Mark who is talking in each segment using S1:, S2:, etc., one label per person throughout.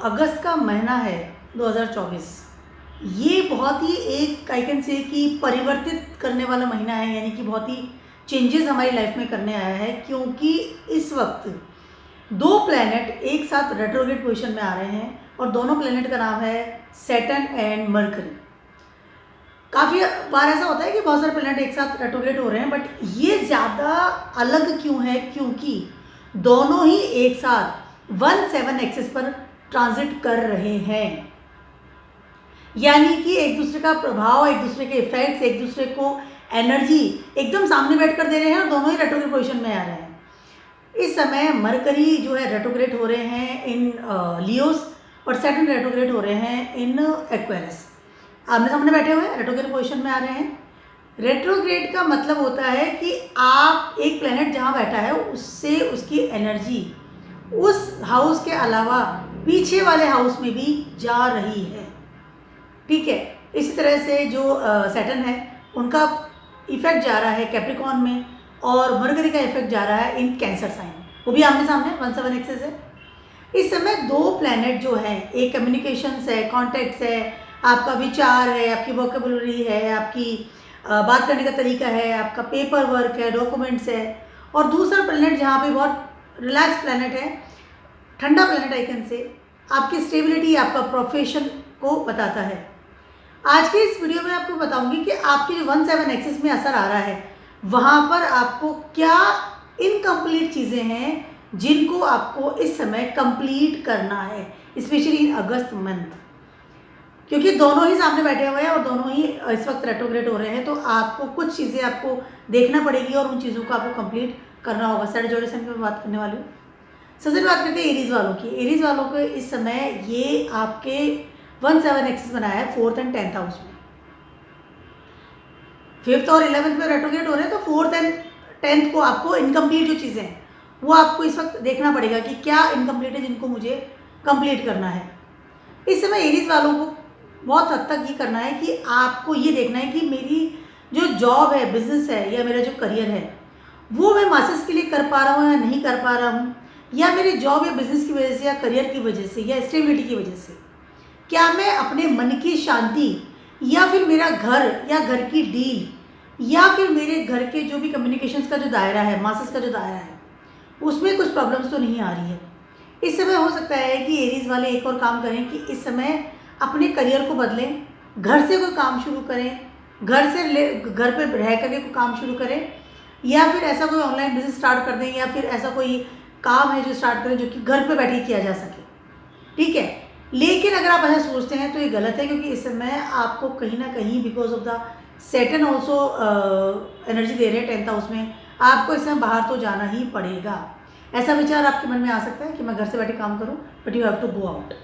S1: अगस्त का महीना है 2024, ये बहुत ही एक आई कैन से कि परिवर्तित करने वाला महीना है, यानी कि बहुत ही चेंजेस हमारी लाइफ में करने आया है, क्योंकि इस वक्त दो प्लैनेट एक साथ रेट्रोग्रेड पोजीशन में आ रहे हैं और दोनों प्लैनेट का नाम है सैटर्न एंड मरकरी। काफ़ी बार ऐसा होता है कि बहुत सारे प्लैनेट एक साथ रेट्रोग्रेड हो रहे हैं, बट ये ज़्यादा अलग क्यों है? क्योंकि दोनों ही एक साथ 1/7 एक्सिस पर ट्रांजिट कर रहे हैं, यानी कि एक दूसरे का प्रभाव, एक दूसरे के इफेक्ट्स, एक दूसरे को एनर्जी एकदम सामने बैठकर दे रहे हैं और दोनों ही रेट्रोग्रेड पोजीशन में आ रहे हैं। इस समय मरकरी जो है रेट्रोग्रेड हो रहे हैं इन लियोस और सैटर्न रेट्रोग्रेड हो रहे हैं इन एक्वेरियस। आमने सामने बैठे हुए हैं, रेट्रोग्रेड पोजीशन में आ रहे हैं। रेट्रोग्रेड का मतलब होता है कि आप एक प्लेनेट जहाँ बैठा है उससे उसकी एनर्जी उस हाउस के अलावा पीछे वाले हाउस में भी जा रही है, ठीक है। इसी तरह से जो सैटर्न है उनका इफेक्ट जा रहा है कैप्रिकॉर्न में और मरकरी का इफेक्ट जा रहा है इन कैंसर साइन, वो भी आमने सामने 1/7 एक्सिस है। इस समय दो प्लैनेट जो है, एक कम्युनिकेशंस है, कॉन्टैक्ट्स है, आपका विचार है, आपकी वोकेबुलरी है, आपकी बात करने का तरीका है, आपका पेपर वर्क है, डॉक्यूमेंट्स है, और दूसरा प्लैनेट जहाँ पे बहुत रिलैक्स प्लैनेट है, ठंडा प्लैनेट आई कैन से, आपकी स्टेबिलिटी, आपका प्रोफेशन को बताता है। आज के इस वीडियो में आपको बताऊंगी कि आपकी जो 1/7 एक्सिस में असर आ रहा है वहाँ पर आपको क्या इनकम्प्लीट चीज़ें हैं जिनको आपको इस समय कंप्लीट करना है, स्पेशली इन अगस्त मंथ, क्योंकि दोनों ही सामने बैठे हुए हैं और दोनों ही इस वक्त रेट्रोग्रेड हो रहे हैं। तो आपको कुछ चीज़ें आपको देखना पड़ेगी और उन चीज़ों को आपको कंप्लीट करना होगा। साइड जोड़ेशन की बात करने वाली हूँ। सबसे बात करते हैं एरीज वालों की। एरीज वालों को इस समय ये आपके 1/7 एक्सिस बनाया है 4th एंड 10th हाउस में। 5th और 11th में रेट्रोग्रेड हो रहे हैं, तो 4th एंड 10th को आपको इनकम्प्लीट जो चीज़ें हैं वो आपको इस वक्त देखना पड़ेगा कि क्या इनकम्प्लीट है जिनको मुझे कंप्लीट करना है। इस समय एरीज वालों को बहुत हद तक ये करना है कि आपको ये देखना है कि मेरी जो जॉब है, बिजनेस है, या मेरा जो करियर है वो मैं मासेस के लिए कर पा रहा हूँ या नहीं कर पा रहा हूँ, या मेरी जॉब या बिजनेस की वजह से या करियर की वजह से या स्टेबिलिटी की वजह से क्या मैं अपने मन की शांति, या फिर मेरा घर या घर की डील, या फिर मेरे घर के जो भी कम्युनिकेशंस का जो दायरा है, मासेस का जो दायरा है, उसमें कुछ प्रॉब्लम्स तो नहीं आ रही है। इस समय हो सकता है कि एरीज वाले एक और काम करें कि इस समय अपने करियर को बदलें, घर से कोई काम शुरू करें, घर पर रह करके कोई काम शुरू करें, या फिर ऐसा कोई ऑनलाइन बिजनेस स्टार्ट कर दें, या फिर ऐसा कोई काम है जो स्टार्ट करें जो कि घर पे बैठे किया जा सके, ठीक है। लेकिन अगर आप ऐसा सोचते हैं तो ये गलत है, क्योंकि इस समय आपको कहीं ना कहीं because of the Saturn also energy दे रहे हैं 10th हाउस में, आपको इस समय बाहर तो जाना ही पड़ेगा। ऐसा विचार आपके मन में आ सकता है कि मैं घर से बैठे काम करूं, but you have to go out.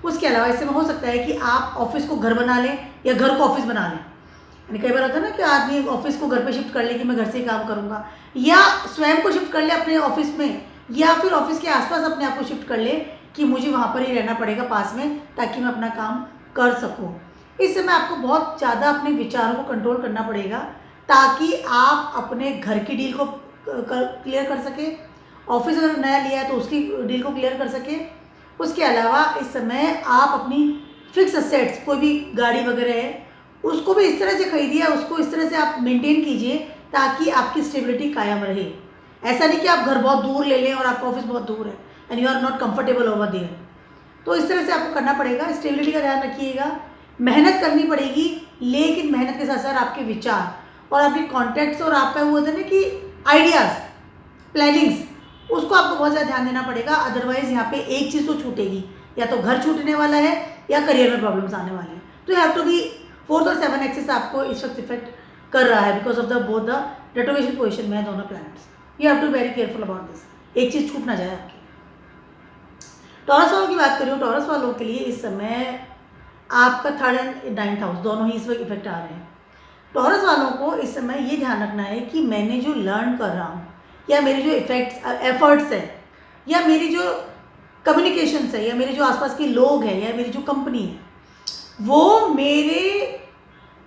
S1: उसके अलावा इस समय हो सकता है कि आप ऑफिस को घर बना लें या घर को ऑफिस बना लें। यानी कई बार होता है ना कि आदमी ऑफिस को घर पे शिफ्ट कर ले कि मैं घर से ही काम करूँगा, या स्वयं को शिफ्ट कर ले अपने ऑफिस में, या फिर ऑफिस के आसपास अपने आप को शिफ्ट कर ले कि मुझे वहाँ पर ही रहना पड़ेगा पास में, ताकि मैं अपना काम कर सकूँ। इस समय आपको बहुत ज़्यादा अपने विचारों को कंट्रोल करना पड़ेगा ताकि आप अपने घर की डील को क्लियर कर सके, ऑफिस अगर नया लिया है तो उसकी डील को क्लियर कर सके। उसके अलावा इस समय आप अपनी फिक्स असेट्स, कोई भी गाड़ी वगैरह है, उसको भी इस तरह से खरीदिए, उसको इस तरह से आप मेंटेन कीजिए ताकि आपकी स्टेबिलिटी कायम रहे। ऐसा नहीं कि आप घर बहुत दूर ले लें और आपका ऑफिस बहुत दूर है and you are not comfortable over there. तो इस तरह से आपको करना पड़ेगा। स्टेबिलिटी का ध्यान रखिएगा, मेहनत करनी पड़ेगी, लेकिन मेहनत के साथ साथ आपके विचार और आपके कॉन्टैक्ट्स और आपका वो होता है ना कि आइडियाज़, प्लानिंग्स, उसको आपको बहुत ज़्यादा ध्यान देना पड़ेगा। अदरवाइज़ यहाँ पे एक चीज़ तो छूटेगी, या तो घर छूटने वाला है या करियर में प्रॉब्लम्स आने वाले हैं। तो you have to B 4th और 7 एक्सिस आपको इस वक्त इफेक्ट कर रहा है because of the both the retrogression position में है दोनों planets. You have to very careful about this, एक चीज़ छूट ना जाए आपकी। टॉरस वालों की बात करूँ, टॉरस वालों के लिए इस समय आपका 3rd एंड 9th हाउस दोनों ही इस वक्त इफेक्ट आ रहे हैं। टॉरस वालों को इस समय ये ध्यान रखना है कि मैंने जो लर्न कर रहा हूँ, या मेरे जो एफर्ट्स है, या मेरी जो कम्युनिकेशंस है, या मेरे जो आसपास के लोग हैं, या मेरी जो कंपनी है, वो मेरे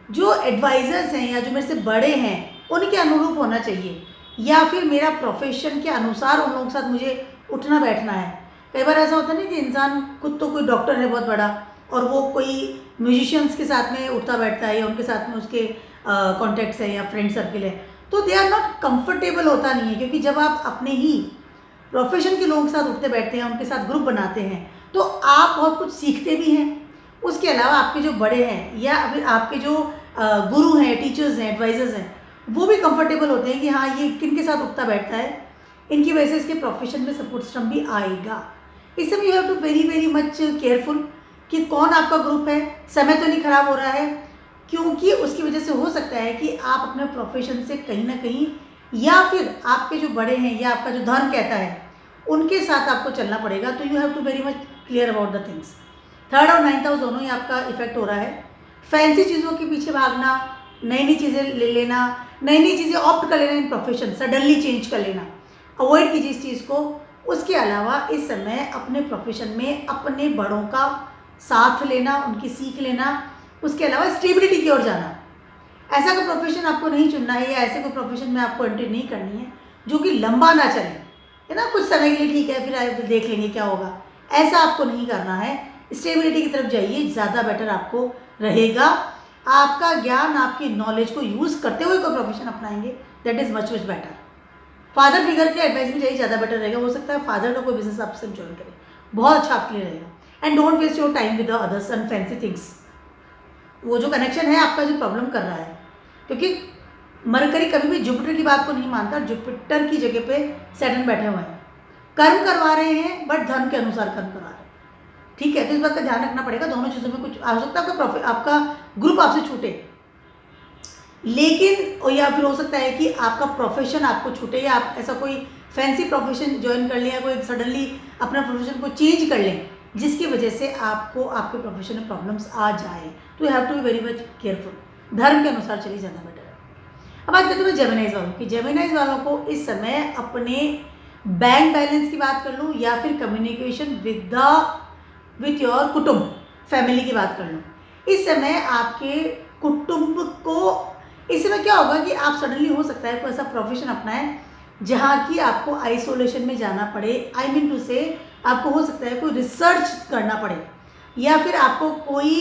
S1: जो एडवाइज़र्स हैं या जो मेरे से बड़े हैं उनके अनुरूप होना चाहिए, या फिर मेरा प्रोफेशन के अनुसार उन लोगों के साथ मुझे उठना बैठना है, कई बार ऐसा होता है ना कि इंसान खुद तो कोई डॉक्टर है बहुत बड़ा, और वो कोई म्यूजिशियंस के साथ में उठता बैठता है, या उनके साथ में उसके कॉन्टैक्ट्स है या फ्रेंड सर्किल है, तो दे आर नॉट कंफर्टेबल होता नहीं है, क्योंकि जब आप अपने ही प्रोफेशन के लोगों के साथ उठते बैठते हैं, उनके साथ ग्रुप बनाते हैं, तो आप बहुत कुछ सीखते भी हैं। उसके अलावा आपके जो बड़े हैं या अभी आपके जो गुरु हैं, टीचर्स हैं, एडवाइजर्स हैं, वो भी कंफर्टेबल होते हैं कि हाँ ये किन के साथ उठता बैठता है, इनकी वजह से इसके प्रोफेशन में सपोर्ट सिस्टम भी आएगा। इस समय you have to very much careful कि कौन आपका ग्रुप है, समय तो नहीं खराब हो रहा है, क्योंकि उसकी वजह से हो सकता है कि आप अपने प्रोफेशन से कहीं ना कहीं, या फिर आपके जो बड़े हैं या आपका जो धर्म कहता है उनके साथ आपको चलना पड़ेगा। तो you have to very much clear about the things. 3rd और 9th हाउस दोनों ही आपका इफेक्ट हो रहा है। फैंसी चीज़ों के पीछे भागना, नई चीज़ें ले लेना, नई चीज़ें ऑप्ट कर लेना इन प्रोफेशन, सडनली चेंज कर लेना, अवॉइड कीजिए इस चीज़ को। उसके अलावा इस समय अपने प्रोफेशन में अपने बड़ों का साथ लेना, उनकी सीख लेना, उसके अलावा स्टेबिलिटी की ओर जाना। ऐसा कोई प्रोफेशन आपको नहीं चुनना है, या ऐसे कोई प्रोफेशन में आपको एंट्री नहीं करनी है जो कि लंबा ना चले, है ना, कुछ समय के लिए ठीक है, फिर आप देख लेंगे क्या होगा, ऐसा आपको नहीं करना है। स्टेबिलिटी की तरफ जाइए, ज़्यादा बेटर आपको रहेगा। आपका ज्ञान, आपकी नॉलेज को यूज़ करते हुए कोई प्रोफेशन अपनाएंगे, that is much better. Father figure के एडवाइस में जाइए, ज़्यादा बेटर रहेगा। हो सकता है फादर का कोई बिजनेस आपसे ज्वाइन करे, बहुत अच्छा आपके लिए रहेगा। And don't waste your time with the others and fancy things. वो जो कनेक्शन है आपका जो प्रॉब्लम कर रहा है, क्योंकि मरकरी कभी भी जुपिटर की बात को नहीं मानता। जुपिटर की जगह पे सैटर्न बैठे हुए हैं, कर्म करवा रहे हैं बट धर्म के अनुसार कर्म करवा रहे हैं, ठीक है। तो इस बात का ध्यान रखना पड़ेगा। दोनों चीज़ों में कुछ हो सकता है आपका ग्रुप आपसे छूटे, लेकिन या फिर हो सकता है कि आपका प्रोफेशन आपको छूटे, या आप ऐसा कोई फैंसी प्रोफेशन ज्वाइन कर लें, या कोई सडनली अपना प्रोफेशन को चेंज कर लें जिसकी वजह से आपको आपके प्रोफेशन में प्रॉब्लम्स आ जाए। तो you have to be very much careful. धर्म के अनुसार चलिए, ज़्यादा बेटर है। अब बात करते हैं जेमिनाइज वालों की। जेमिनाइज वालों को इस समय अपने बैंक बैलेंस की बात कर लूँ, या फिर कम्युनिकेशन विथ योर कुटुंब, फैमिली की बात कर लूँ, इस समय आपके कुटुंब को, इस समय क्या होगा कि आप सडनली हो सकता है कोई ऐसा प्रोफेशन अपनाएं जहाँ की आपको आइसोलेशन में जाना पड़े। आई मीन टू से, आपको हो सकता है कोई रिसर्च करना पड़े, या फिर आपको कोई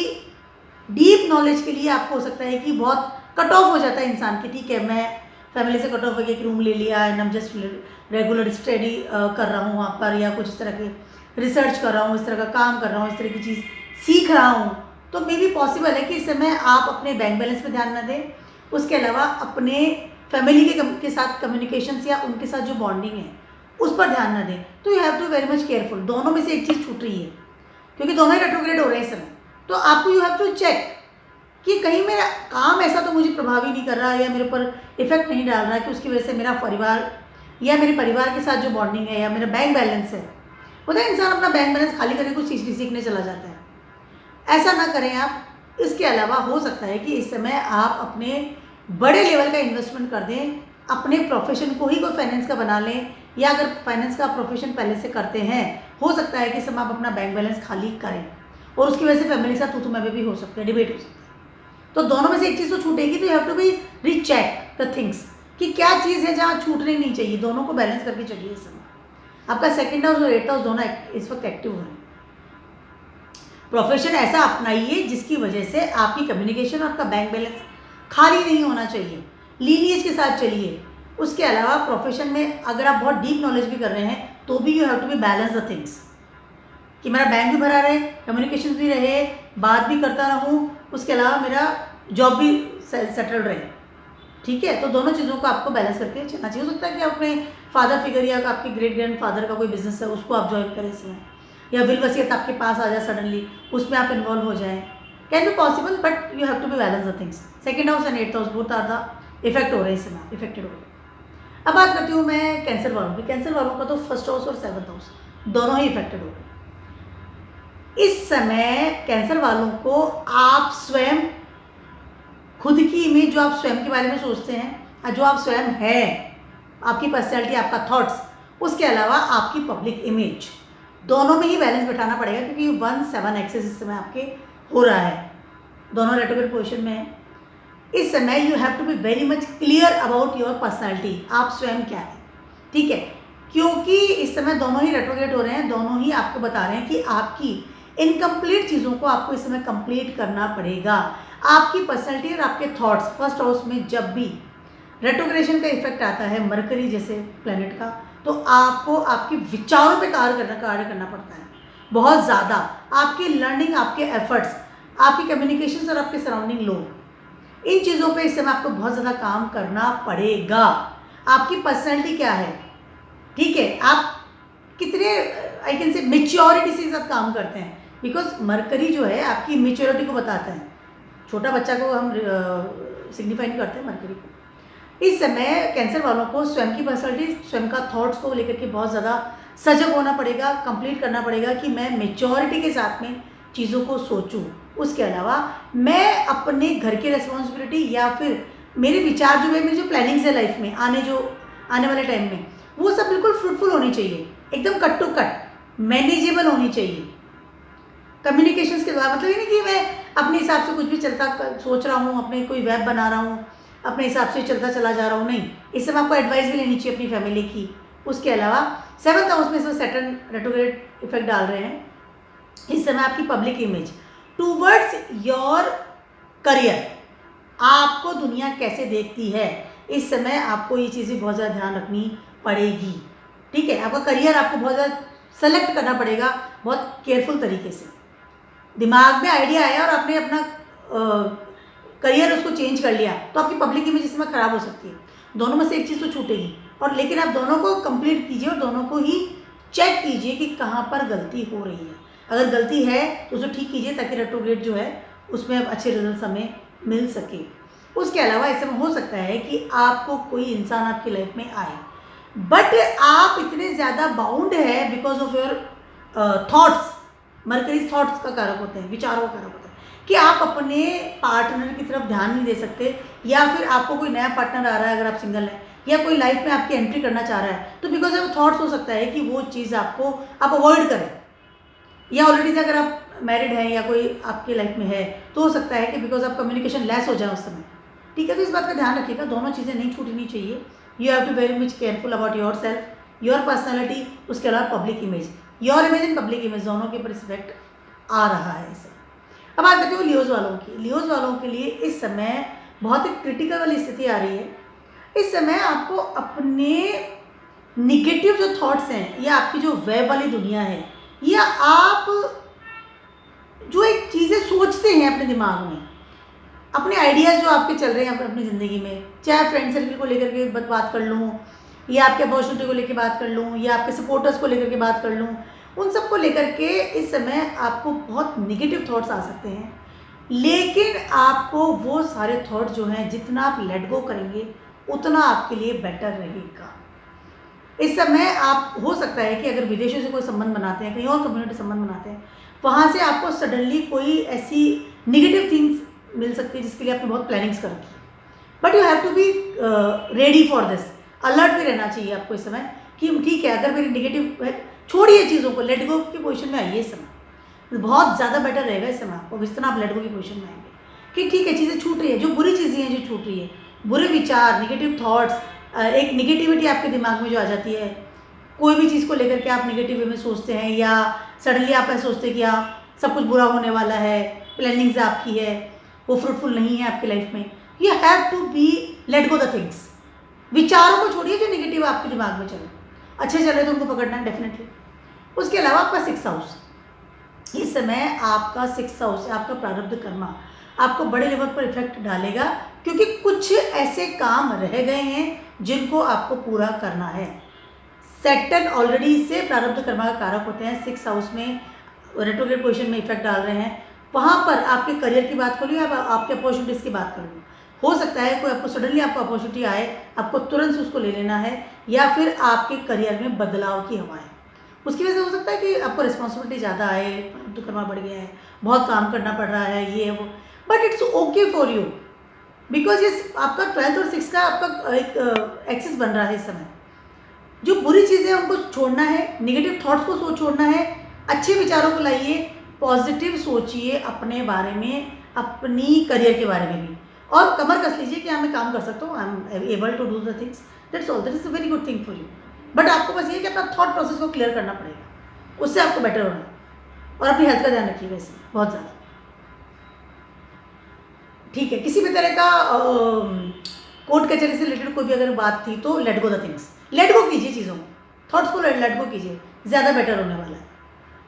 S1: डीप नॉलेज के लिए आपको हो सकता है कि बहुत कट ऑफ हो जाता है इंसान की, ठीक है मैं फैमिली से कट ऑफ होकर एक रूम ले लिया एंड हम जस्ट रेगुलर स्टडी कर रहा हूँ वहाँ पर, या कुछ इस तरह के रिसर्च कर रहा हूँ, इस तरह का काम कर रहा हूँ, इस तरह की चीज़ सीख रहा हूँ। तो मे भी पॉसिबल है कि इस समय आप अपने बैंक बैलेंस पे ध्यान न दें, उसके अलावा अपने फैमिली के साथ कम्युनिकेशंस या उनके साथ जो बॉन्डिंग है उस पर ध्यान न दें। तो you have to very much careful. दोनों में से एक चीज़ छूट रही है, क्योंकि दोनों ही रेट्रोग्रेड हो रहे हैं इस समय। तो आपको यू हैव टू चेक कि कहीं मेरा काम ऐसा तो मुझे प्रभावी नहीं कर रहा है, या मेरे ऊपर इफेक्ट नहीं डाल रहा है कि उसकी वजह से मेरा परिवार या मेरे परिवार के साथ जो बॉन्डिंग है, या मेरा बैंक बैलेंस है। होता है इंसान अपना बैंक बैलेंस खाली करके कुछ चीज़ सीखने चला जाता है, ऐसा ना करें आप। इसके अलावा हो सकता है कि इस समय आप अपने बड़े लेवल का इन्वेस्टमेंट कर दें, अपने प्रोफेशन को ही कोई फाइनेंस का बना लें, या अगर फाइनेंस का प्रोफेशन पहले से करते हैं, हो सकता है कि इस समय आप अपना बैंक बैलेंस खाली करें, और उसकी वजह से फैमिली के साथ तू मैं भी हो सकते हैं, डिबेट हो सकता है। तो दोनों में से एक चीज़ तो छूटेगी। तो you have to be recheck the things कि क्या चीज़ है जहाँ छूटनी नहीं चाहिए। दोनों को बैलेंस करके चलिए इस समय। आपका 2nd हाउस और 8th हाउस दोनों इस वक्त एक्टिव हो रहे हैं। प्रोफेशन ऐसा अपनाइए जिसकी वजह से आपकी कम्युनिकेशन, आपका बैंक बैलेंस खाली नहीं होना चाहिए। लीनिएज के साथ चलिए। उसके अलावा प्रोफेशन में अगर आप बहुत डीप नॉलेज भी कर रहे हैं तो भी you have to be balance the things, कि मेरा बैंक भी भरा रहे, कम्युनिकेशन भी रहे, बात भी करता रहूँ, उसके अलावा मेरा जॉब भी सेटल्ड रहे, ठीक है। तो दोनों चीज़ों को आपको बैलेंस करके चलना चाहिए। हो सकता है कि आप अपने फादर फिगर या आपके ग्रेट ग्रैंडफादर का कोई बिजनेस है उसको आप ज्वाइन करें इसमें, या विल वसीयत आपके पास आ जाए सडनली, उसमें आप इन्वॉल्व हो जाएं। Can be possible, but you have to be balance the things. 2nd house and 8th house both are the effect हो रहे हैं इसमें, इफेक्टेड हो रहे हैं। अब बात करती हूँ मैं कैंसर वालों की। कैंसर वालों का तो 1st हाउस और 7th हाउस दोनों ही इफेक्टेड हो रहे हैं इस समय। कैंसर वालों को आप स्वयं, खुद की इमेज, जो आप स्वयं के बारे में सोचते हैं, जो आप स्वयं हैं, आपकी पर्सनैलिटी, आपका थॉट्स, उसके अलावा आपकी पब्लिक इमेज, दोनों में ही बैलेंस बैठाना पड़ेगा, क्योंकि 1-7 एक्सेस इस समय आपके हो रहा है, दोनों रेट्रोग्रेड पोजीशन में है इस समय। You have to be very much clear about your personality, आप स्वयं क्या है, ठीक है। क्योंकि इस समय दोनों ही रेट्रोग्रेड हो रहे हैं, दोनों ही आपको बता रहे हैं कि आपकी इनकम्प्लीट चीज़ों को आपको इस समय कंप्लीट करना पड़ेगा। आपकी पर्सनैलिटी और आपके थॉट्स फर्स्ट हाउस में जब भी रेट्रोग्रेशन का इफेक्ट आता है मरकरी जैसे प्लेनेट का, तो आपको आपके विचारों पे कार्य करना पड़ता है बहुत ज़्यादा। आपकी लर्निंग, आपके एफर्ट्स, आपकी कम्युनिकेशन और आपके सराउंडिंग लोग, इन चीज़ों पे इस समय आपको बहुत ज़्यादा काम करना पड़ेगा। आपकी पर्सनैलिटी क्या है, ठीक है, आप कितने आई कैन से मेच्योरिटी से सब काम करते हैं, बिकॉज मरकरी जो है आपकी मेच्योरिटी को बताता है। छोटा बच्चा को हम सिग्निफाई नहीं करते हैं मरकरी को। इस समय कैंसर वालों को स्वयं की पर्सनैलिटी, स्वयं का थॉट्स को लेकर के बहुत ज़्यादा सजग होना पड़ेगा, कंप्लीट करना पड़ेगा कि मैं मेच्योरिटी के साथ में चीज़ों को सोचूं। उसके अलावा मैं अपने घर की रिस्पॉन्सिबिलिटी या फिर मेरे विचार जो है, मेरी जो प्लानिंग्स है लाइफ में आने वाले टाइम में, वो सब बिल्कुल फ्रूटफुल होनी चाहिए, एकदम कट टू कट मैनेजेबल होनी चाहिए। कम्युनिकेशंस के द्वारा, मतलब ये नहीं कि मैं अपने हिसाब से कुछ भी सोच रहा हूँ, अपने कोई वेब बना रहा हूँ, अपने हिसाब से चलता चला जा रहा हूँ, नहीं। इस समय आपको एडवाइस भी लेनी चाहिए अपनी फैमिली की। उसके अलावा 7th हाउस में सैटर्न रेट्रोग्रेड इफेक्ट डाल रहे हैं। इस समय आपकी public image towards your career, आपको दुनिया कैसे देखती है, इस समय आपको ये चीज़ें बहुत ज़्यादा ध्यान रखनी पड़ेगी, ठीक है। आपका करियर आपको बहुत ज़्यादा सेलेक्ट करना पड़ेगा, बहुत केयरफुल तरीके से। दिमाग में आइडिया आया और आपने अपना करियर उसको चेंज कर लिया, तो आपकी पब्लिक इमेज इस समय ख़राब हो सकती है। दोनों में से एक चीज़ तो छूटेगी, और लेकिन आप दोनों को कंप्लीट कीजिए और दोनों को ही चेक कीजिए कि कहाँ पर गलती हो रही है। अगर गलती है तो उसे ठीक कीजिए, ताकि रेट्रोग्रेड जो है उसमें अब अच्छे रिजल्ट हमें मिल सके। उसके अलावा ऐसा हो सकता है कि आपको कोई इंसान आपकी लाइफ में आए, बट आप इतने ज़्यादा बाउंड है because of your thoughts. Mercury thoughts का कारक होते हैं, विचारों का कारक होता है, कि आप अपने पार्टनर की तरफ ध्यान नहीं दे सकते, या फिर आपको कोई नया पार्टनर आ रहा है अगर आप सिंगल हैं, या कोई लाइफ में आपकी एंट्री करना चाह रहा है, तो बिकॉज ऑफ थॉट्स हो सकता है कि वो चीज़ आप अवॉइड करें। या ऑलरेडी से अगर आप मैरिड हैं या कोई आपकी लाइफ में है, तो हो सकता है कि बिकॉज आप कम्युनिकेशन लेस हो जाए उस समय, ठीक है। तो इस बात का ध्यान रखिएगा, दोनों चीज़ें नहीं छूटनी चाहिए। You have to very much careful about your self, your personality, उसके अलावा public image, your image and public image दोनों के ऊपर इफेक्ट आ रहा है इसे। अब बात करते हो लियोज वालों की। लियोज वालों के लिए इस समय बहुत ही क्रिटिकल वाली स्थिति आ रही है। इस समय आपको अपने निगेटिव जो थॉट्स हैं, या आपकी जो वेब वाली दुनिया है, या आप जो एक चीज़ें सोचते हैं अपने दिमाग में, अपने आइडियाज़ जो आपके चल रहे हैं अपनी ज़िंदगी में, चाहे फ्रेंड सर्कल को लेकर के बात कर लूँ, या आपके अपॉर्चुनिटी को लेकर बात कर लूँ, या आपके सपोर्टर्स को लेकर के बात कर लूँ, उन सब को लेकर के इस समय आपको बहुत निगेटिव थॉट्स आ सकते हैं। लेकिन आपको वो सारे थॉट जो हैं, जितना आप लेट गो करेंगे उतना आपके लिए बेटर रहेगा। इस समय आप हो सकता है कि अगर विदेशों से कोई संबंध बनाते हैं, कहीं और कम्युनिटी संबंध बनाते हैं, वहाँ से आपको सडनली कोई ऐसी निगेटिव थिंग्स मिल सकती है जिसके लिए आपने बहुत प्लानिंग्स कर रखी है। But you have to be ready for this, alert भी रहना चाहिए आपको इस समय कि ठीक है, अगर मेरी निगेटिव है, छोड़िए चीज़ों को, लेट गो की पोजीशन में आइए। इस समय बहुत ज़्यादा बेटर रहेगा इस समय आपको, जितना आप लेट गो की पोजीशन में आएंगे कि ठीक है, चीज़ें छूट रही है, जो बुरी चीज़ें हैं जो छूट रही है, बुरे विचार, निगेटिव थॉट्स, एक निगेटिविटी आपके दिमाग में जो आ जाती है, कोई भी चीज़ को लेकर के आप निगेटिव वे में सोचते हैं, या सडनली आप ऐसा सोचते हैं कि हाँ सब कुछ बुरा होने वाला है, प्लानिंग्स आपकी है वो फ्रूटफुल नहीं है आपकी लाइफ में। You have to be let go the things. विचारों को छोड़िए जो निगेटिव आपके दिमाग में चले, अच्छे चले तो उनको पकड़ना है डेफिनेटली। उसके अलावा आपका 6th हाउस, इस समय आपका 6th हाउस है, आपका प्रारब्ध कर्मा आपको बड़े लेवल पर इफेक्ट डालेगा, क्योंकि कुछ ऐसे काम रह गए हैं जिनको आपको पूरा करना है। सैटर्न ऑलरेडी से प्रारब्ध कर्मा का कारक होते हैं, 6th हाउस में रेट्रोग्रेड पोजीशन में इफेक्ट डाल रहे हैं। वहाँ पर आपके करियर की बात करूँ या आपके अपॉर्चुनिटीज़ की बात करूँ, हो सकता है कोई आपको सडनली आपको अपॉर्चुनिटी आए, आपको तुरंत से उसको ले लेना है, या फिर आपके करियर में बदलाव की हवा है, उसकी वजह से हो सकता है कि आपको रिस्पॉन्सिबिलिटी ज़्यादा आए, प्रारब्ध कर्मा बढ़ गया है, बहुत काम करना पड़ रहा है, ये वो, but it's okay for you, because ये आपका 12th और 6th का आपका एक एक्सिस बन रहा है इस समय। जो बुरी चीज़ें हैं उनको छोड़ना है, निगेटिव थॉट्स को छोड़ना है, अच्छे विचारों को लाइए, पॉजिटिव सोचिए अपने बारे में, अपनी करियर के बारे में भी, और कमर कस लीजिए कि हाँ मैं काम कर सकता हूँ, I am able to do the things, that's all, that is a very good thing for you. But आपको बस ये कि अपना थॉट प्रोसेस को क्लियर करना पड़ेगा, उससे आपको बेटर होना है। और अपनी हेल्थ का ध्यान रखिए वैसे बहुत ज़्यादा, ठीक है। किसी भी तरह का कोर्ट कचहरी से रिलेटेड कोई भी अगर बात थी तो late go the things, let go कीजिए चीज़ों को, थॉट्स को लेट गो कीजिए, ज़्यादा बेटर होने वाला है।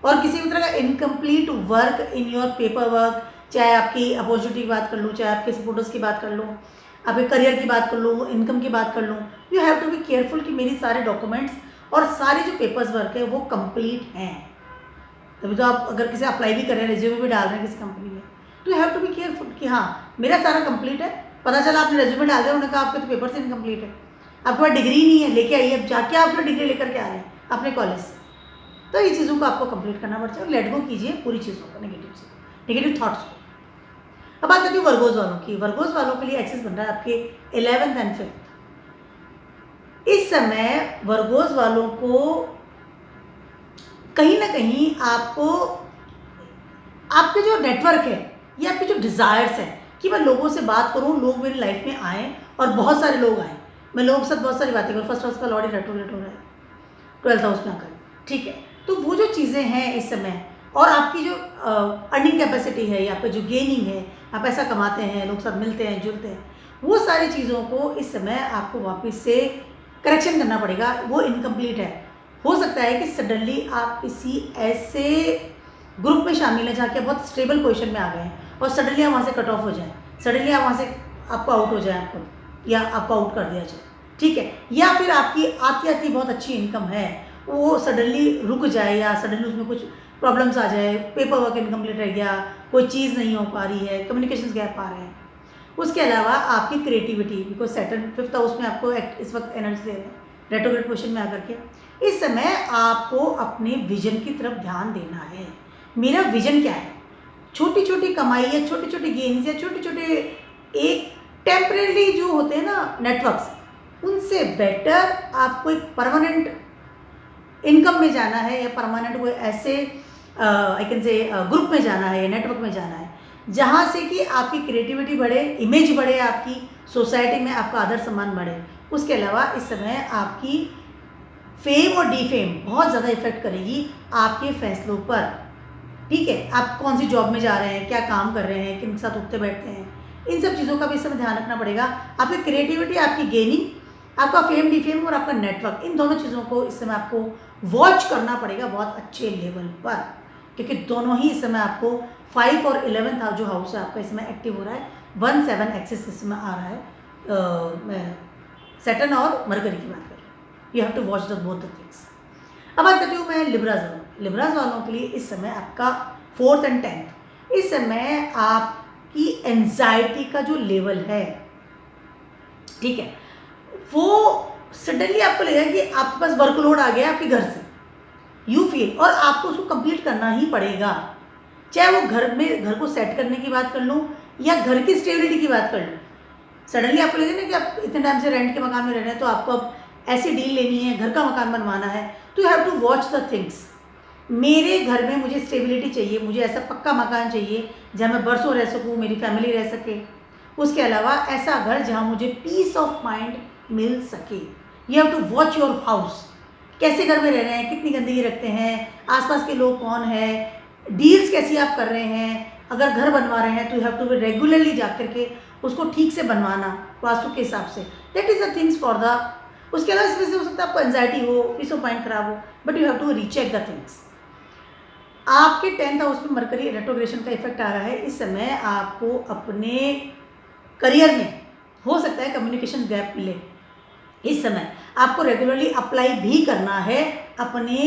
S1: और किसी भी तरह का incomplete work in your paper work, चाहे आपकी अपॉर्चुनिटी की बात कर लूँ, चाहे आपके सपोर्टर्स की बात कर लूँ, आपके करियर की बात कर लूँ, इनकम की बात कर लूँ, you have to be careful कि मेरी सारे डॉक्यूमेंट्स और सारे जो पेपर्स वर्क है वो कंप्लीट हैं। तभी तो आप अगर किसी अप्लाई भी कर रहे हैं, रेज्यूमे भी डाल रहे हैं किसी कंपनी में, तो you have to be careful कि हाँ मेरा सारा कंप्लीट है। पता चला आपने रेज्यूमे डाल दिया, उन्होंने कहा आपके तो पेपर्स इनकम्प्लीट है, आपके पास डिग्री नहीं है, लेके आइए, अब जाके आप फिर डिग्री लेकर के आ रहे हैं अपने कॉलेज से। तो ये चीज़ों को आपको कंप्लीट करना पड़ता है और लेट गो कीजिए पूरी चीज़ों को, नेगेटिव थॉट्स को। अब बात करती हूँ वर्गोज वालों की। वर्गोज वालों के लिए एक्सेस बन रहा है आपके 11th एंड 5th। इस समय वर्गोज वालों को कहीं ना कहीं आपको आपके जो नेटवर्क है या आपके जो डिज़ायर्स है कि मैं लोगों से बात करूँ, लोग मेरी लाइफ में आएँ और बहुत सारे लोग आएँ, मैं लोगों के साथ बहुत सारी बातें करूँ। फर्स्ट हाउस का लॉर्ड रेट्रोग्रेड हो रहा है 12th हाउस में आकर, ठीक है। तो वो जो चीज़ें हैं इस समय, और आपकी जो अर्निंग कैपेसिटी है या आपका जो गेनिंग है, आप पैसा कमाते हैं, लोग साथ मिलते हैं, जुलते हैं, वो सारी चीज़ों को इस समय आपको वापस से करेक्शन करना पड़ेगा। वो इनकम्प्लीट है। हो सकता है कि सडनली आप किसी ऐसे ग्रुप में शामिल हैं जहाँ के बहुत स्टेबल पोजीशन में आ गए हैं और सडनली आप वहाँ से कट ऑफ हो जाए, सडनली आप वहाँ से आपको आउट हो जाए, आपको या आपको आउट कर दिया जाए, ठीक है। या फिर आपकी आती आती बहुत अच्छी इनकम है, वो सडनली रुक जाए या सडनली उसमें कुछ प्रॉब्लम्स आ जाए, पेपर वर्क इनकम्प्लीट रह गया, कोई चीज़ नहीं हो पा रही है, कम्युनिकेशन गैप आ रहे हैं। उसके अलावा आपकी creativity, because Saturn 5th house में आपको इस वक्त एनर्जी दे रहे हैं रेट्रोग्रेड पोजीशन में आकर के। इस समय आपको अपने विजन की तरफ ध्यान देना है। मेरा विजन क्या है? छोटी छोटी कमाई या छोटे छोटे गेन्स या छोटे छोटे एक टेम्परेरी जो होते हैं ना नेटवर्क्स, उनसे बेटर आपको एक परमानेंट इनकम में जाना है या परमानेंट कोई ऐसे आई कैन से ग्रुप में जाना है या नेटवर्क में जाना है जहाँ से कि आपकी क्रिएटिविटी बढ़े, इमेज बढ़े, आपकी सोसाइटी में आपका आदर सम्मान बढ़े। उसके अलावा इस समय आपकी फेम और डीफेम बहुत ज़्यादा इफेक्ट करेगी आपके फैसलों पर, ठीक है। आप कौन सी जॉब में जा रहे हैं, क्या काम कर रहे हैं, किन के साथ उठते बैठते हैं, इन सब चीज़ों का भी इस समय ध्यान रखना पड़ेगा। आपकी क्रिएटिविटी, आपकी गेनिंग, आपका फेम डीफेम और आपका नेटवर्क, इन दोनों चीज़ों को इस समय आपको वॉच करना पड़ेगा बहुत अच्छे लेवल पर, क्योंकि दोनों ही इस समय आपको 5 और 11th जो हाउस है आपका इस समय एक्टिव हो रहा है। 1-7 एक्सिस इस समय आ रहा है। मैं सैटर्न और मरकरी की बात कर रही हूँ। You have to watch the both the things. अब बात करती हूँ मैं लिब्राज वालों। लिब्राज वालों के लिए इस समय आपका 4th एंड 10th, इस समय आपकी एंजाइटी का जो लेवल है, ठीक है, वो सडनली आपको लगेगा कि आपके पास वर्कलोड आ गया आपके घर से, यू फील, और आपको उसको कंप्लीट करना ही पड़ेगा। चाहे वो घर को सेट करने की बात कर लूँ या घर की स्टेबिलिटी की बात कर लूँ। सडनली आपको लगेगा ना कि आप इतने टाइम से रेंट के मकान में रह रहे हैं, तो आपको अब ऐसी डील लेनी है, घर का मकान बनवाना है, तो you have to watch the things. मेरे घर में मुझे स्टेबिलिटी चाहिए, मुझे ऐसा पक्का मकान चाहिए जहाँ मैं बरसों रह सकूँ, मेरी फैमिली रह सके। उसके अलावा ऐसा घर जहाँ मुझे पीस ऑफ माइंड मिल सके। You have to watch your house, कैसे घर में रह रहे हैं, कितनी गंदगी रखते हैं, आसपास के लोग कौन है, डील्स कैसी आप कर रहे हैं। अगर घर बनवा रहे हैं तो यू हैव टू रेगुलरली जा करके उसको ठीक से बनवाना वास्तु के हिसाब से। That is the things for the. उसके अलावा इसमें से हो सकता है आपको एंजाइटी हो, पीस ऑफ माइंड खराब हो, but you have to recheck the things. आपके 10th हाउस में मरकरी रेट्रोग्रेशन का इफेक्ट आ रहा है। इस समय आपको अपने करियर में हो सकता है कम्युनिकेशन गैप मिले। इस समय आपको रेगुलरली अप्लाई भी करना है अपने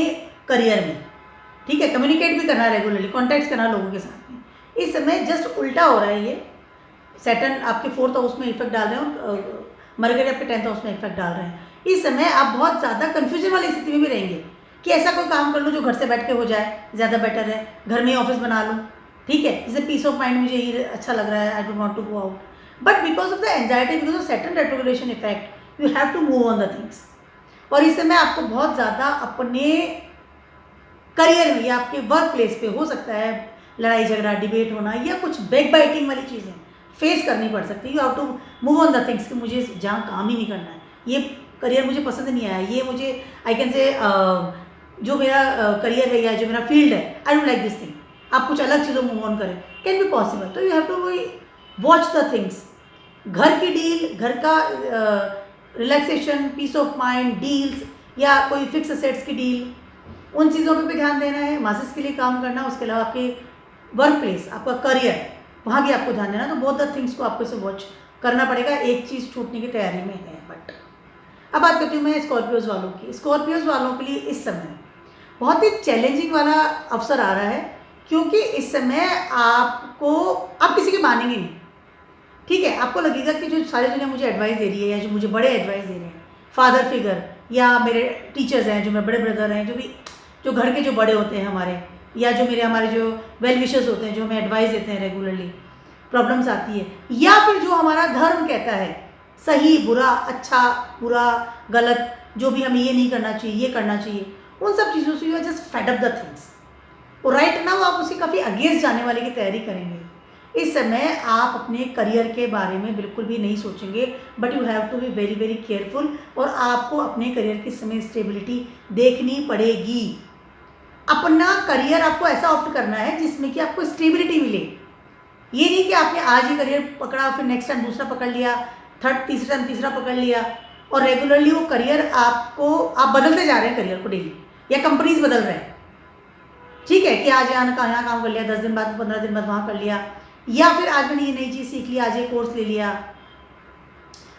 S1: करियर में, ठीक है, कम्युनिकेट भी करना है रेगुलरली, कॉन्टैक्ट करना लोगों के साथ में। इस समय जस्ट उल्टा हो रहा है ये। सैटर्न आपके 4th हाउस में इफेक्ट डाल रहे हैं और मरकरी आपके 10th हाउस में इफेक्ट डाल रहे हैं। इस समय आप बहुत ज़्यादा कन्फ्यूजन वाली स्थिति में भी रहेंगे कि ऐसा कोई काम कर लूँ जो घर से बैठ के हो जाए, ज़्यादा बेटर है, घर में ही ऑफिस बना लूँ, ठीक है, जैसे पीस ऑफ माइंड मुझे ये अच्छा लग रहा है, I don't want to go out, but because of the anxiety, because of Saturn retrogression effect, you have to move on the things. और इस समय आपको बहुत ज़्यादा अपने करियर में या आपके वर्क प्लेस पे हो सकता है लड़ाई झगड़ा, डिबेट होना या कुछ बैक बाइटिंग वाली चीज़ें फेस करनी पड़ सकती है। You have to move on the things कि मुझे जहाँ काम ही नहीं करना है, ये करियर मुझे पसंद नहीं आया, ये मुझे आई कैन से जो मेरा करियर है या जो मेरा फील्ड है, I don't like this thing, आप कुछ अलग चीज़ों मूव ऑन करें, कैन बी पॉसिबल। तो you have to watch the things. घर की डील, घर का relaxation, peace of mind deals या कोई फिक्स असेट्स की डील, उन चीज़ों पे भी ध्यान देना है। मासेस के लिए काम करना, उसके अलावा आपके वर्क प्लेस, आपका करियर, वहाँ भी आपको ध्यान देना। तो बोथ द थिंग्स को आपको इसे वॉच करना पड़ेगा, एक चीज़ छूटने की तैयारी में है। बट अब बात करती हूँ मैं स्कॉर्पियोज वालों की। स्कॉर्पियोज वालों के लिए इस समय बहुत ही चैलेंजिंग वाला अवसर आ रहा है, क्योंकि इस समय आप किसी के मानेंगे नहीं, ठीक है। आपको लगेगा कि जो सारी दुनिया मुझे एडवाइस दे रही है या जो मुझे बड़े एडवाइस दे रहे हैं, फादर फिगर या मेरे टीचर्स हैं, जो मेरे बड़े ब्रदर हैं, जो घर के जो बड़े होते हैं हमारे, या जो हमारे जो वेल विशर्स होते हैं, जो हमें एडवाइस देते हैं रेगुलरली, प्रॉब्लम्स आती है, या फिर जो हमारा धर्म कहता है सही बुरा, अच्छा बुरा गलत, जो भी हमें ये नहीं करना चाहिए, ये करना चाहिए, उन सब चीज़ों से you are just fed up the things. और राइट नाउ आप उसके काफ़ी अगेंस्ट जाने वाले की तैयारी करेंगे। इस समय आप अपने करियर के बारे में बिल्कुल भी नहीं सोचेंगे, but you have to be very very careful. और आपको अपने करियर की समय स्टेबिलिटी देखनी पड़ेगी। अपना करियर आपको ऐसा ऑप्ट करना है जिसमें कि आपको स्टेबिलिटी मिले। ये नहीं कि आपने आज ही करियर पकड़ा, फिर नेक्स्ट टाइम दूसरा पकड़ लिया, तीसरा टाइम तीसरा पकड़ लिया, और रेगुलरली वो करियर आप बदलते जा रहे हैं करियर को डेली, या कंपनीज बदल रहे हैं, ठीक है, कि आज यहाँ काम कर लिया, 10 दिन बाद 15 दिन बाद वहाँ कर लिया, या फिर आज मैंने ये नई चीज़ सीख ली, आज ये कोर्स ले लिया।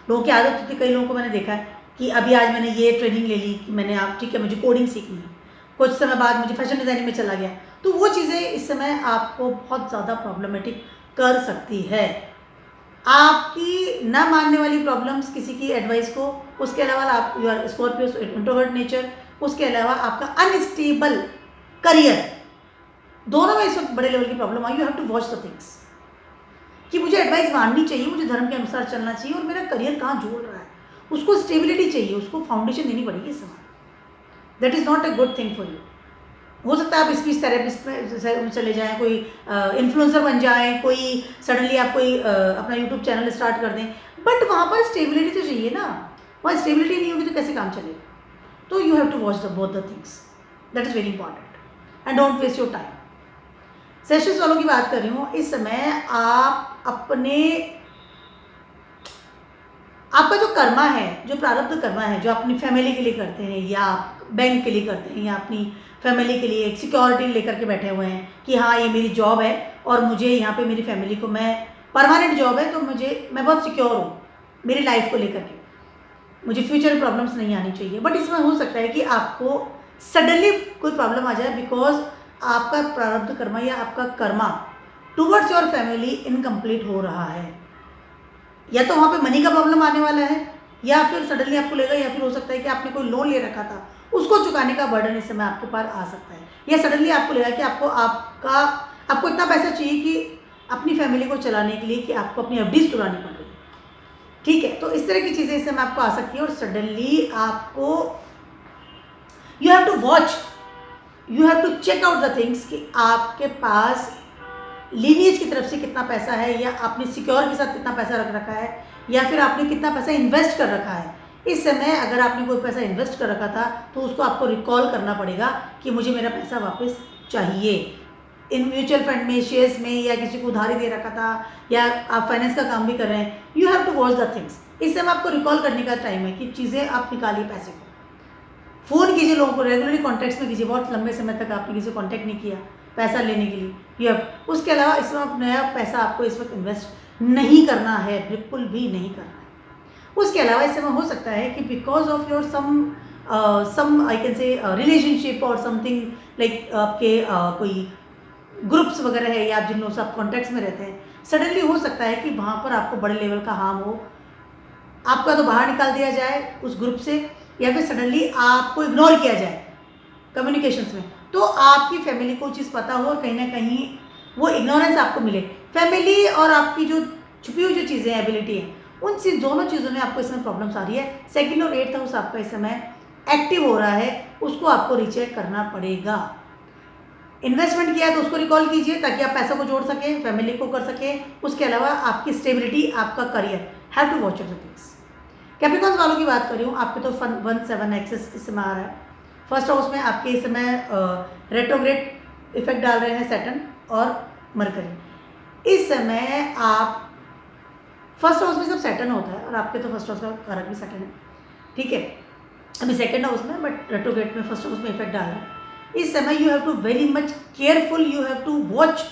S1: लोगों की आदत होती है, कई लोगों को मैंने देखा है कि अभी आज मैंने ये ट्रेनिंग ले ली कि मैंने ठीक है मुझे कोडिंग सीखनी है, कुछ समय बाद मुझे फैशन डिज़ाइनिंग में चला गया। तो वो चीज़ें इस समय आपको बहुत ज़्यादा प्रॉब्लमेटिक कर सकती है। आपकी ना मानने वाली प्रॉब्लम्स किसी की एडवाइस को, उसके अलावा आप you are Scorpio introvert nature, उसके अलावा आपका अनस्टेबल करियर, दोनों में इस वक्त बड़े लेवल की प्रॉब्लम आई। You have to watch the things कि मुझे एडवाइस माननी चाहिए, मुझे धर्म के अनुसार चलना चाहिए, और मेरा करियर कहाँ जोड़ रहा है, उसको स्टेबिलिटी चाहिए, उसको फाउंडेशन देनी पड़ेगी इस समय। That is not a good thing for you. हो सकता है आप स्पीच थेरेपिस्ट में चले जाएं, कोई इन्फ्लुएंसर बन जाएं, कोई सडनली आप कोई अपना यूट्यूब चैनल स्टार्ट कर दें, बट वहाँ पर स्टेबिलिटी तो चाहिए ना। वहाँ स्टेबिलिटी नहीं होगी तो कैसे काम चलेगा। तो you have to watch both the things, that is very important, and don't waste your time. Sessions वालों की बात कर रही हूँ। इस समय आपका जो कर्मा है, जो प्रारब्ध कर्मा है, जो अपनी फैमिली के लिए करते हैं, या बैंक के लिए करते हैं, या अपनी फैमिली के लिए एक सिक्योरिटी लेकर के बैठे हुए हैं कि हाँ ये मेरी जॉब है और मुझे यहाँ पे मेरी फैमिली को, मैं परमानेंट जॉब है तो मैं बहुत सिक्योर हूँ मेरी लाइफ को लेकर के, मुझे फ्यूचर में प्रॉब्लम्स नहीं आनी चाहिए। बट इसमें हो सकता है कि आपको सडनली कोई प्रॉब्लम आ जाए, बिकॉज आपका प्रारब्ध कर्मा या आपका Karma towards your family incomplete हो रहा है, या तो वहाँ पे मनी का प्रॉब्लम आने वाला है, या फिर सडनली आपको लगेगा, या फिर हो सकता है कि आपने कोई लोन ले रखा था उसको चुकाने का बर्डन इस समय आपके पास आ सकता है, या सडनली आपको लगेगा कि आपको इतना पैसा चाहिए कि अपनी फैमिली को चलाने के लिए कि आपको अपनी एफडीज तुरानी पड़ रही है, ठीक है। तो इस तरह की चीज़ें इस समय आपको आ सकती है, और सडनली आपको you have to watch, you have to check out the things कि आपके पास लीनिएज की तरफ से कितना पैसा है, या आपने सिक्योर के साथ कितना पैसा रख रखा है, या फिर आपने कितना पैसा इन्वेस्ट कर रखा है। इस समय अगर आपने कोई पैसा इन्वेस्ट कर रखा था तो उसको आपको रिकॉल करना पड़ेगा कि मुझे मेरा पैसा वापस चाहिए। इन म्यूचुअल फंड में, शेयर्स में, या किसी को उधारी दे रखा था, या आप फाइनेंस का काम भी कर रहे हैं, you have to watch the things. इस समय आपको रिकॉल करने का टाइम है कि चीज़ें आप निकालिए, पैसे को फ़ोन कीजिए, लोगों को रेगुलरली कॉन्टैक्ट्स में कीजिए। बहुत लंबे समय तक आपने किसी को कॉन्टैक्ट नहीं किया पैसा लेने के लिए, यू हैव। उसके अलावा इस वक्त नया पैसा आपको इस वक्त इन्वेस्ट नहीं करना है, बिल्कुल भी नहीं करना है। उसके अलावा इस समय हो सकता है कि because of your some I can say relationship और समथिंग लाइक आपके कोई ग्रुप्स वगैरह है, या आप जिन लोगों से आप कॉन्टैक्ट्स में रहते हैं, सडनली हो सकता है कि वहाँ पर आपको बड़े लेवल का हार्म हो, आपका तो बाहर निकाल दिया जाए उस ग्रुप से, या फिर सडनली आपको इग्नोर किया जाए कम्युनिकेशंस में। तो आपकी फैमिली को चीज़ पता हो और कहीं ना कहीं वो इग्नोरेंस आपको मिले। फैमिली और आपकी जो छुपी हुई जो चीज़ें एबिलिटी हैं, उन दोनों चीज़ों में आपको इस समय प्रॉब्लम्स आ रही है। सेकंड और 8th हाउस आपका इस समय एक्टिव हो रहा है, उसको आपको रिचेक करना पड़ेगा। इन्वेस्टमेंट किया है तो उसको रिकॉल कीजिए ताकि आप पैसा को जोड़ सकें, फैमिली को कर सकें। उसके अलावा आपकी स्टेबिलिटी, आपका career, have to watch of the things. Capricorns वालों की बात कर रही हूँ, आपके तो 1 7 एक्सेस इस समय आ रहा है। फर्स्ट हाउस में आपके इस समय रेट्रोग्रेड इफेक्ट डाल रहे हैं सैटर्न और मरकरी। इस समय आप फर्स्ट हाउस में सब सैटर्न होता है और आपके तो फर्स्ट हाउस का कारक भी सैटर्न है, ठीक है, अभी सेकंड हाउस में, बट रेट्रोग्रेड में फर्स्ट हाउस में इफेक्ट डाल रहा है। इस समय you have to very much careful, you have to watch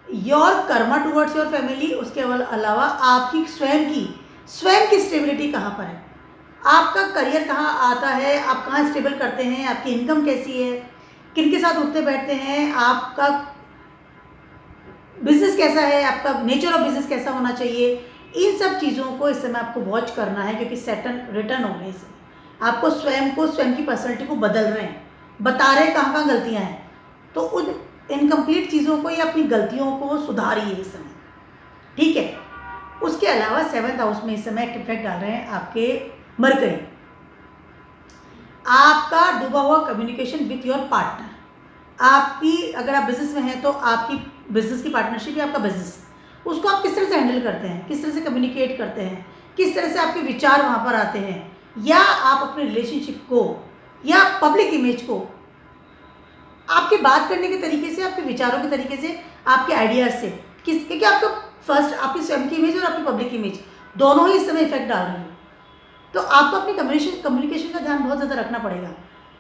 S1: your karma towards your family. उसके अलावा आपकी स्वयं की स्टेबिलिटी कहाँ पर है, आपका करियर कहाँ आता है, आप कहाँ स्टेबल करते हैं, आपकी इनकम कैसी है, किन के साथ उठते बैठते हैं, आपका बिजनेस कैसा है, आपका नेचर ऑफ बिजनेस कैसा होना चाहिए। इन सब चीज़ों को इस समय आपको वॉच करना है, क्योंकि सैटर्न रिटर्न हो रहे हैं, आपको स्वयं की पर्सनैलिटी को बदल रहे हैं, बता रहे हैं कहाँ कहाँ गलतियाँ हैं। तो उन इनकम्प्लीट चीज़ों को या अपनी गलतियों को सुधारिए इस समय, ठीक है। उसके अलावा 7th हाउस में इस समय इफेक्ट डाल रहे हैं आपके मरकरी। आपका डूबा हुआ कम्युनिकेशन विथ योर पार्टनर, आपकी अगर आप बिजनेस में हैं तो आपकी बिजनेस की पार्टनरशिप या आपका बिजनेस, उसको आप किस तरह से हैंडल करते हैं, किस तरह से कम्युनिकेट करते हैं, किस तरह से आपके विचार वहाँ पर आते हैं, या आप अपने रिलेशनशिप को या पब्लिक इमेज को, आपके बात करने के तरीके से, आपके विचारों के तरीके से, आपके आइडियाज़ से, क्योंकि आपका फर्स्ट आपकी स्वयं की इमेज और आपकी पब्लिक इमेज दोनों ही इस समय इफेक्ट डाल रही है। तो आपको अपनी कम्युनिकेशन का ध्यान बहुत ज़्यादा रखना पड़ेगा,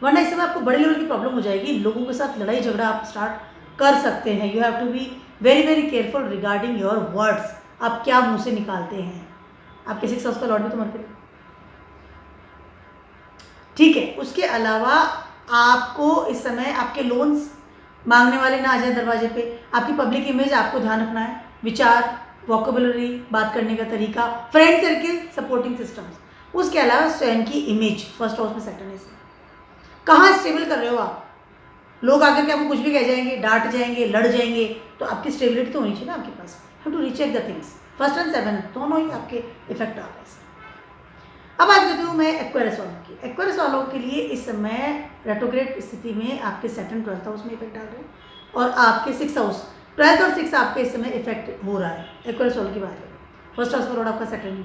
S1: वरना इस समय आपको बड़े लेवल की प्रॉब्लम हो जाएगी। लोगों के साथ लड़ाई झगड़ा आप स्टार्ट कर सकते हैं। You have to be very very careful regarding your words, आप क्या मुंह से निकालते हैं। आपके 6 हाउस का लॉर्ड भी तो मरकरी, ठीक है। उसके अलावा आपको इस समय आपके लोन्स मांगने वाले ना आ जाए दरवाजे पे, आपकी पब्लिक इमेज आपको ध्यान रखना है, विचार, वोकेबुलरी, बात करने का तरीका, फ्रेंड सर्किल, सपोर्टिंग सिस्टम्स। उसके अलावा स्वयं की इमेज, फर्स्ट हाउस में सैटर्न है, कहाँ स्टेबल कर रहे हो आप। लोग आकर के आपको कुछ भी कह जाएंगे, डांट जाएंगे, लड़ जाएंगे, तो आपकी स्टेबिलिटी तो होनी चाहिए ना आपके पास। Have to recheck the things. First and 7 दोनों ही आपके इफेक्ट आ रहे हैं। अब बात करती हूँ मैं एक्वेरियस वालों की। एक्वेरियस वालों के लिए इस समय रेट्रोग्रेड स्थिति में आपके सैटर्न 12th हाउस में इफेक्ट डाल रहे हैं और आपके 6th हाउस 12th और 6 आपके इस समय इफेक्ट हो रहा है। एक्वेरियस वालों की बात करें, फर्स्ट हाउस पर आपका सैटर्न ही,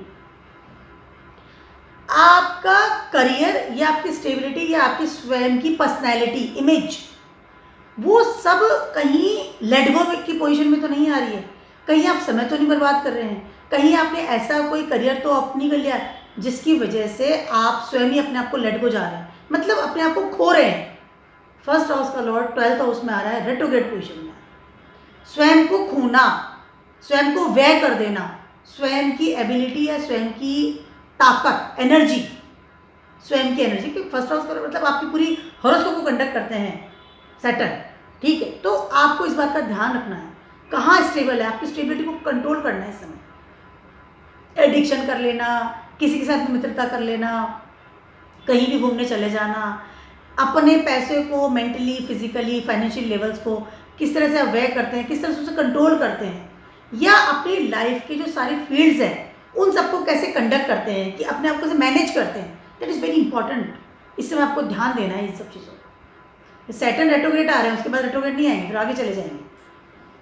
S1: आपका करियर या आपकी स्टेबिलिटी या आपकी स्वयं की पर्सनैलिटी इमेज, वो सब कहीं लेट गो की पोजीशन में तो नहीं आ रही है। कहीं आप समय तो नहीं बर्बाद कर रहे हैं, कहीं आपने ऐसा कोई करियर तो अपनी कर लिया जिसकी वजह से आप स्वयं ही अपने आप को लेट गो जा रहे हैं, मतलब अपने आप को खो रहे हैं। फर्स्ट हाउस का लॉर्ड 12th हाउस में आ रहा है, रेट्रोग्रेड पोजीशन में। स्वयं को खोना, स्वयं को व्यय कर देना, स्वयं की एबिलिटी या स्वयं की ताकत, एनर्जी, स्वयं की एनर्जी, कि फर्स्ट हाउस का मतलब आपकी पूरी हॉरोस्कोप को कंडक्ट करते हैं सैटर्न, ठीक है। तो आपको इस बात का ध्यान रखना है कहाँ स्टेबल है, आपकी स्टेबिलिटी को कंट्रोल करना है इस समय। एडिक्शन कर लेना, किसी के साथ मित्रता कर लेना, कहीं भी घूमने चले जाना, अपने पैसे को मेंटली, फिजिकली, फाइनेंशियल लेवल्स को किस तरह से आप व्यय करते हैं, किस तरह से उसे कंट्रोल करते हैं, या अपनी लाइफ के जो सारी फील्ड्स हैं उन सबको कैसे कंडक्ट करते हैं, कि अपने आप को कैसे मैनेज करते हैं, दैट इज़ वेरी इंपॉर्टेंट। इस समय आपको ध्यान देना है इन सब चीज़ों को। सैटर्न रेट्रोग्रेड आ रहे हैं, उसके बाद रेट्रोग्रेड नहीं आएंगे, फिर आगे चले जाएंगे,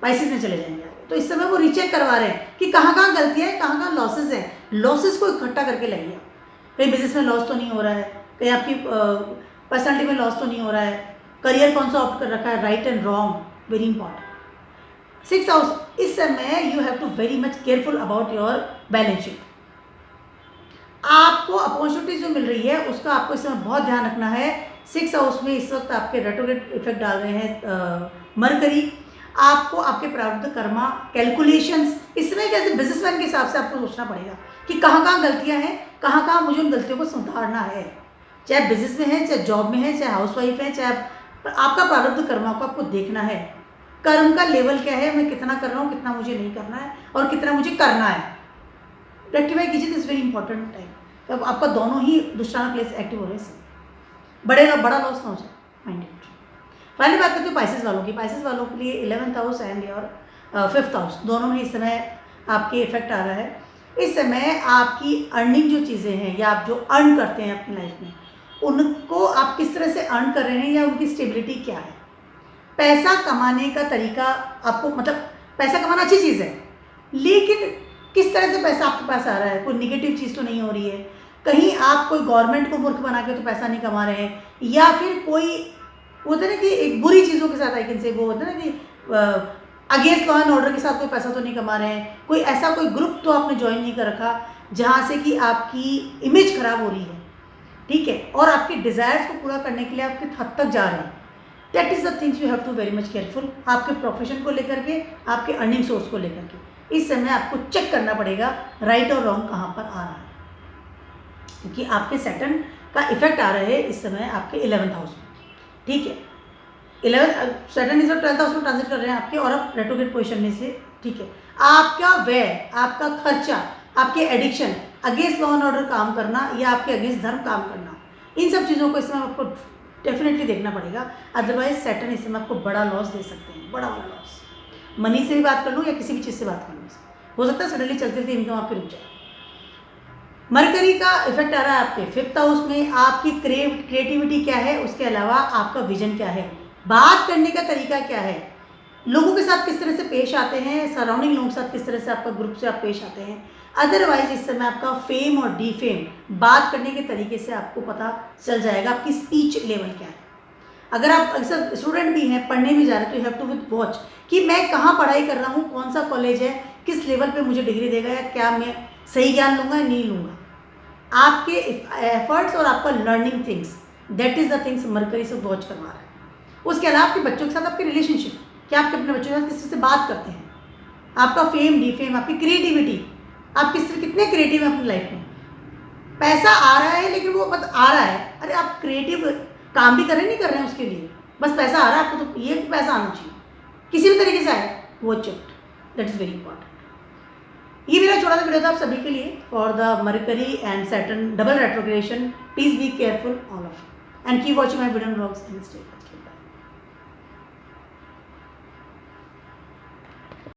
S1: पाइसेस में चले जाएंगे आगे। तो इस समय वो रीचेक करवा रहे हैं कि कहाँ कहाँ गलतियाँ हैं, कहाँ कहाँ लॉसेज हैं, लॉसेज को इकट्ठा करके लाइए। कहीं बिजनेस में लॉस तो नहीं हो रहा है, कहीं आपकी पर्सनैलिटी में लॉस तो नहीं हो रहा है, करियर कौन सा ऑप्ट कर रखा है, right and wrong, very important. 6th house, इस समय you have to very much careful about your balance sheet. आपको अपॉर्चुनिटी जो मिल रही है उसका आपको इस समय बहुत ध्यान रखना है। 6th हाउस में इस वक्त आपके रेट्रोग्रेड इफेक्ट डाल रहे हैं मरकरी। आपको आपके प्रारब्ध कर्मा कैलकुलेशंस इस समय कैसे बिजनेसमैन के हिसाब से आपको सोचना पड़ेगा कि कहाँ कहाँ गलतियाँ हैं, कहाँ कहाँ मुझे उन गलतियों को सुधारना है। चाहे बिजनेस में है, चाहे जॉब में है, चाहे हाउसवाइफ है, चाहे आपका प्रारब्ध कर्मा को आपको देखना है। कर्म का लेवल क्या है, मैं कितना कर रहा हूँ, कितना मुझे नहीं करना है और कितना मुझे करना है, रेक्टिफाई कीजिए। दिस वेरी इंपॉर्टेंट टाइम, तब आपका दोनों ही दुष्टाना प्लेस एक्टिव हो रहे हैं, बड़ा लॉस ना हो जाए, माइंड इट। फाइनली बात करते हो पाइसेस वालों की। पाइसेस वालों के लिए 11th house and your 5th house दोनों में इस समय आपके इफेक्ट आ रहा है। इस समय आपकी अर्निंग जो चीज़ें हैं या आप जो अर्न करते हैं अपनी लाइफ में, उनको आप किस तरह से अर्न कर रहे हैं या उनकी स्टेबिलिटी क्या है। पैसा कमाने का तरीका आपको, मतलब पैसा कमाना अच्छी चीज़ है, लेकिन किस तरह से पैसा आपके पास आ रहा है, कोई निगेटिव चीज़ तो नहीं हो रही है, कहीं आप कोई गवर्नमेंट को मूर्ख बना के तो पैसा नहीं कमा रहे हैं, या फिर कोई होता है ना कि एक बुरी चीज़ों के साथ आई कैन से, वो होता है ना कि अगेंस्ट लॉ एंड ऑर्डर के साथ कोई पैसा तो नहीं कमा रहे हैं, कोई ऐसा कोई ग्रुप तो आपने ज्वाइन नहीं कर रखा जहाँ से कि आपकी इमेज खराब हो रही है, ठीक है, और आपके डिज़ायर्स को पूरा करने के लिए आप किस हद तक जा रहे हैं। That is the things you have to very much careful, आपके प्रोफेशन को लेकर के, आपके अर्निंग सोर्स को लेकर के। इस समय आपको चेक करना पड़ेगा राइट और रॉन्ग कहाँ पर आ रहा है, क्योंकि आपके सैटर्न का इफेक्ट आ रहा है इस समय आपके 11th हाउस में, ठीक है। 11 सैटर्न इज 12th हाउस में ट्रांजिट कर रहे हैं आपके, और अब रेट्रोग्रेड पोजिशन में से, ठीक है। आपका व्यय, आपका खर्चा, आपके addiction, against law and order काम करना या आपके अगेंस्ट धर्म काम करना, इन सब चीज़ों को इस समय आपको डेफिनेटली देखना पड़ेगा। अदरवाइज सैटर्न इस समय आपको बड़ा लॉस दे सकते हैं, बड़ा वाला लॉस। मनी से भी बात कर लूँ या किसी भी चीज़ से बात कर लूँ, हो सकता है सडनली चलते थे इनकम आपकी रुक जाए। मरकरी का इफेक्ट आ रहा है आपके 5th हाउस में। आपकी क्रिएटिविटी क्या है, उसके अलावा आपका विजन क्या है, बात करने का तरीका क्या है, लोगों के साथ किस तरह से पेश आते हैं, सराउंडिंग लोगों के साथ किस तरह से आपका ग्रुप से आप पेश आते हैं। अदरवाइज इस समय आपका फेम और डीफेम, बात करने के तरीके से आपको पता चल जाएगा आपकी स्पीच लेवल क्या है। अगर आप अक्सर स्टूडेंट भी हैं, पढ़ने भी जा रहे हैं, तो you have to with watch कि मैं कहाँ पढ़ाई कर रहा हूँ, कौन सा कॉलेज है, किस लेवल पे मुझे डिग्री देगा, या क्या मैं सही ज्ञान लूँगा या नहीं लूँगा। आपके एफर्ट्स और आपका learning things, that is the things mercury से वॉच करवा रहा है। उसके अलावा आपके बच्चों के साथ आपके रिलेशनशिप, क्या आप अपने बच्चों के साथ किसी से बात करते हैं, आपका फेम डीफेम, आपकी क्रिएटिविटी, आप किस तरह कितने क्रिएटिव हैं अपनी लाइफ में। पैसा आ रहा है लेकिन वो बस आ रहा है, अरे आप क्रिएटिव काम भी कर रहे नहीं कर रहे हैं उसके लिए, बस पैसा आ रहा है आपको, तो ये पैसा आना चाहिए किसी भी तरीके से आए, वो check, that is very important. ये मेरा छोटा सा वीडियो था आप सभी के लिए for the mercury and Saturn double retrogression. Please be careful all of you and keep watching my video blogs and stay.